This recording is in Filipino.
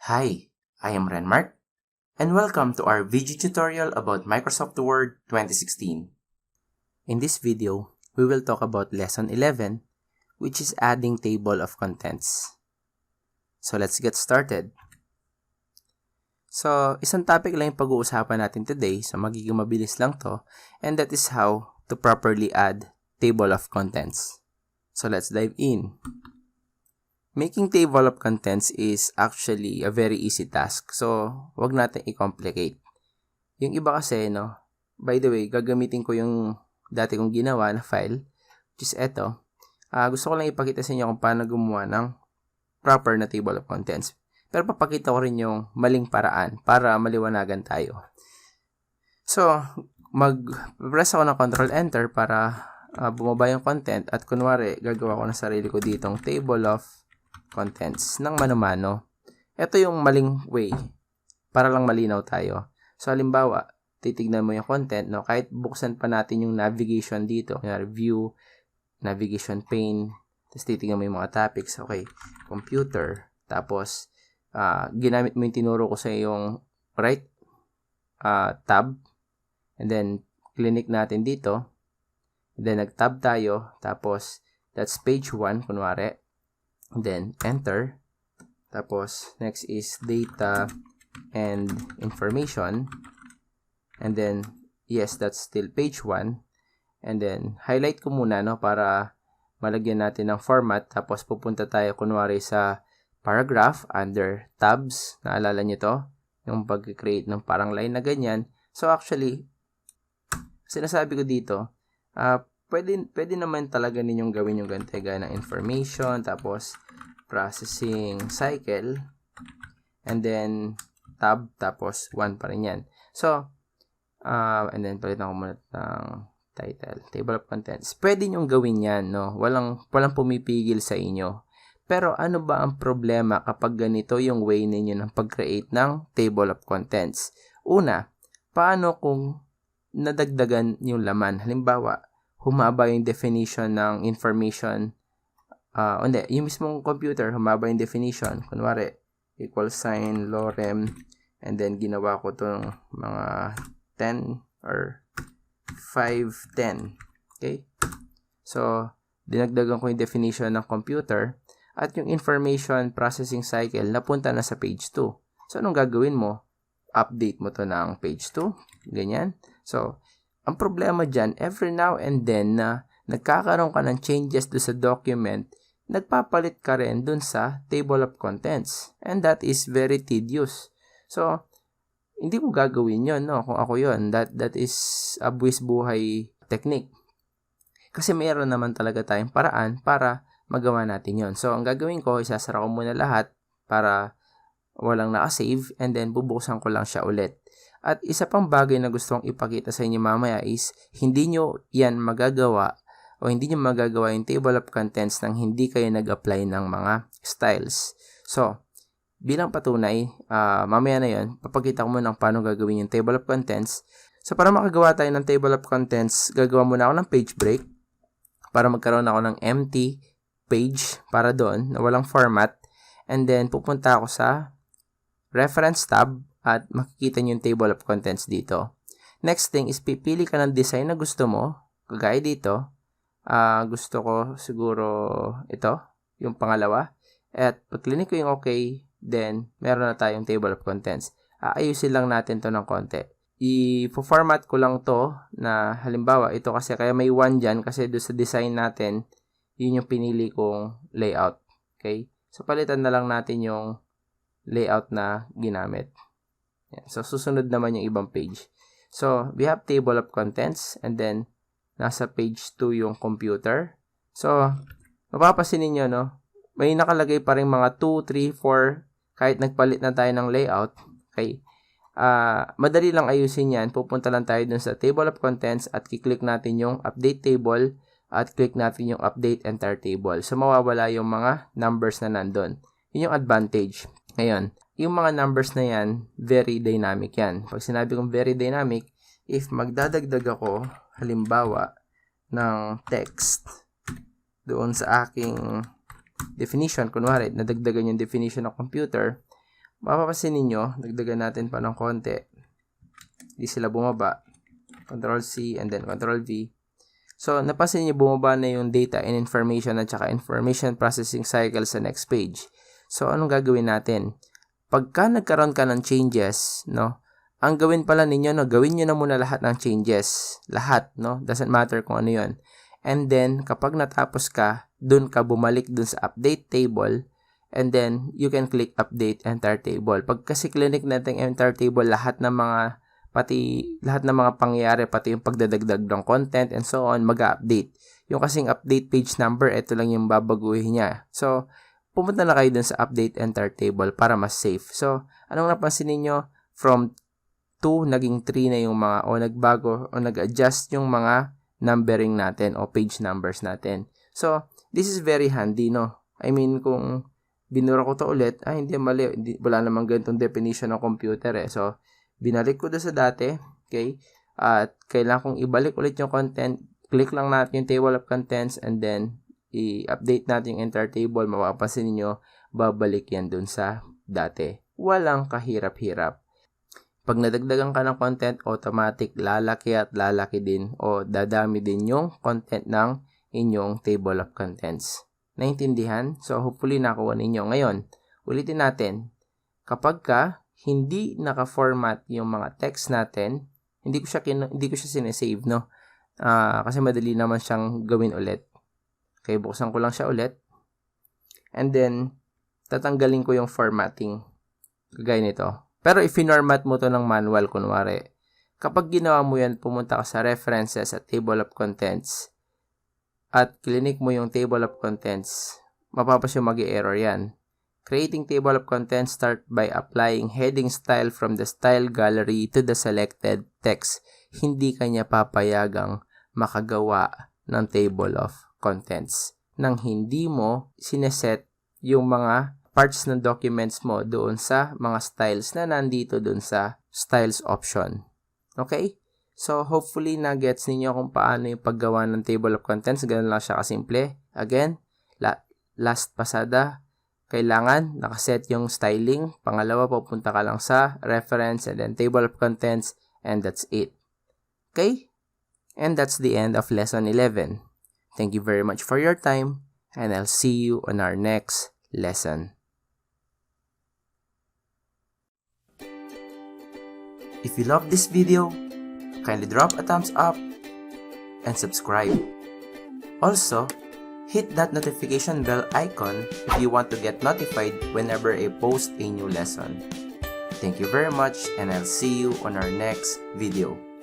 Hi, I am Renmark, and welcome to our video tutorial about Microsoft Word 2016. In this video, we will talk about Lesson 11, which is adding table of contents. So let's get started. So, isang topic lang yung pag-uusapan natin today, so magiging mabilis lang to, and that is how to properly add table of contents. So let's dive in. Making table of contents is actually a very easy task. So, wag natin i-complicate. Yung iba kasi, no, by the way, gagamitin ko yung dati kong ginawa na file, which is eto. Gusto ko lang ipakita sa inyo kung paano gumawa ng proper na table of contents. Pero papakita ko rin yung maling paraan para maliwanagan tayo. So, mag-press ako ng Ctrl-Enter para bumaba yung content at kunwari, gagawa ko na sarili ko ditong table of contents ng mano-mano. Ito yung maling way para lang malinaw tayo. So, halimbawa, titignan mo yung content, no? Kahit buksan pa natin yung navigation dito, kunyari view, navigation pane, tapos titignan mo yung mga topics, okay, computer, tapos, ginamit mo yung tinuro ko sa yung right tab, and then, click natin dito, and then, nag-tab tayo, tapos, that's page 1, kunwari, then enter, tapos next is data and information, and then yes, that's still page 1, and then highlight ko muna, no, para malagyan natin ng format, tapos pupunta tayo kunwari sa paragraph under tabs. Naalala nyo to, yung pag-create ng parang line na ganyan. So actually, sinasabi ko dito, pwede naman talaga ninyong gawin yung ganito, gaya ng information, tapos processing cycle, and then tab, tapos 1 pa rin yan. So, and then palitan ko muna ng title, table of contents. Pwede nyong gawin yan, no? Walang pumipigil sa inyo. Pero ano ba ang problema kapag ganito yung way ninyo ng pag-create ng table of contents? Una, paano kung nadagdagan yung laman? Halimbawa, humaba yung definition ng information, hindi, yung mismong computer, humaba yung definition, kunwari, equal sign, lorem, and then ginawa ko itong mga 10 or 510, okay? So, dinagdagan ko yung definition ng computer, at yung information processing cycle, napunta na sa page 2. So, anong gagawin mo? Update mo to ng page 2, ganyan. So, ang problema dyan, every now and then na nagkakaroon ka ng changes do sa document, nagpapalit ka rin dun sa table of contents. And that is very tedious. So, hindi ko gagawin yon, no? Kung ako yon, that is a buwis buhay technique. Kasi mayroon naman talaga tayong paraan para magawa natin yon. So, ang gagawin ko, isasara ko muna lahat para walang nakasave, and then bubuksan ko lang siya ulit. At isa pang bagay na gusto kong ipakita sa inyo mamaya is, hindi nyo yan magagawa o hindi nyo magagawa yung table of contents nang hindi kayo nag-apply ng mga styles. So, bilang patunay, mamaya na yun, papakita ko muna paano gagawin yung table of contents. So, para makagawa tayo ng table of contents, gagawa muna ako ng page break para magkaroon ako ng empty page para doon na walang format, and then pupunta ako sa reference tab at makikita nyo yung table of contents dito. Next thing is pipili ka ng design na gusto mo, kagaya dito. Gusto ko siguro ito, yung pangalawa, at pag-click ko yung okay, then meron na tayong table of contents. Ayusin lang natin to ng konti. I-format ko lang to na halimbawa ito, kasi kaya may 1 dyan kasi doon sa design natin, yun yung pinili kong layout. Okay? So, palitan na lang natin yung layout na ginamit. Yan. So, susunod naman yung ibang page. So, we have table of contents, and then, nasa page 2 yung computer. So, mapapasin ninyo, no? May nakalagay pa rin mga 2, 3, 4, kahit nagpalit na tayo ng layout. Okay? Madali lang ayusin yan. Pupunta lang tayo dun sa table of contents at kiklik natin yung update table at click natin yung update entire table. So, mawawala yung mga numbers na nandun. Yun yung advantage. Ngayon, yung mga numbers na yan, very dynamic yan. Pag sinabi kong very dynamic, if magdadagdag ako, halimbawa, ng text doon sa aking definition, kunwari, nadagdagan yung definition ng computer, mapapansin ninyo, dagdagan natin pa ng konti. Hindi sila bumaba. Control-C and then Control-V. So, napansin niyo bumaba na yung data and information at saka information processing cycle sa next page. So, anong gagawin natin? Pagka nagkaroon ka ng changes, no, ang gawin pala ninyo, no, gawin nyo na muna lahat ng changes. Lahat, no? Doesn't matter kung ano yun. And then, kapag natapos ka, dun ka bumalik dun sa update table. And then, you can click update entire table. Pag kasi clinic natin entire table, lahat ng mga pangyayari, pati yung pagdadagdag ng content and so on, mag-update. Yung kasing update page number, ito lang yung babaguhin niya. So, pumunta na kayo dun sa update entire table para mas safe. So, anong napansin niyo? From 2, naging 3 na yung mga, o nagbago, o nag-adjust yung mga numbering natin o page numbers natin. So, this is very handy, no? I mean, kung binura ko to ulit, hindi, mali. Wala namang ganitong definition ng computer eh. So, binalik ko doon sa dati, okay? At kailangan kong ibalik ulit yung content. Click lang natin yung table of contents and then i-update natin yung entire table. Mapapansin niyo, babalik yan doon sa dati. Walang kahirap-hirap. Pag nadagdagan ka ng content, automatic lalaki at lalaki din o dadami din yung content ng inyong table of contents. Naintindihan? So, hopefully nakuha ninyo. Ngayon, ulitin natin. Kapag ka hindi naka-format yung mga text natin, hindi ko siya sinesave, no? Kasi madali naman siyang gawin ulit. Okay, buksan ko lang siya ulit. And then, tatanggalin ko yung formatting. Kagaya nito. Pero if format mo to ng manual, kunwari, kapag ginawa mo yan, pumunta ka sa references at table of contents at clinic mo yung table of contents, mapapansin mag-error yan. Creating table of contents start by applying heading style from the style gallery to the selected text. Hindi kanya papayagang makagawa ng table of contents nang hindi mo sineset yung mga parts ng documents mo doon sa mga styles na nandito doon sa styles option. Okay? So, hopefully na-gets ninyo kung paano yung paggawa ng table of contents. Ganun lang siya kasimple. Again, last pasada, kailangan nakaset yung styling. Pangalawa, pupunta ka lang sa reference and then table of contents and that's it. Okay? And that's the end of lesson 11. Thank you very much for your time and I'll see you on our next lesson. If you love this video, kindly drop a thumbs up and subscribe. Also, hit that notification bell icon if you want to get notified whenever I post a new lesson. Thank you very much and I'll see you on our next video.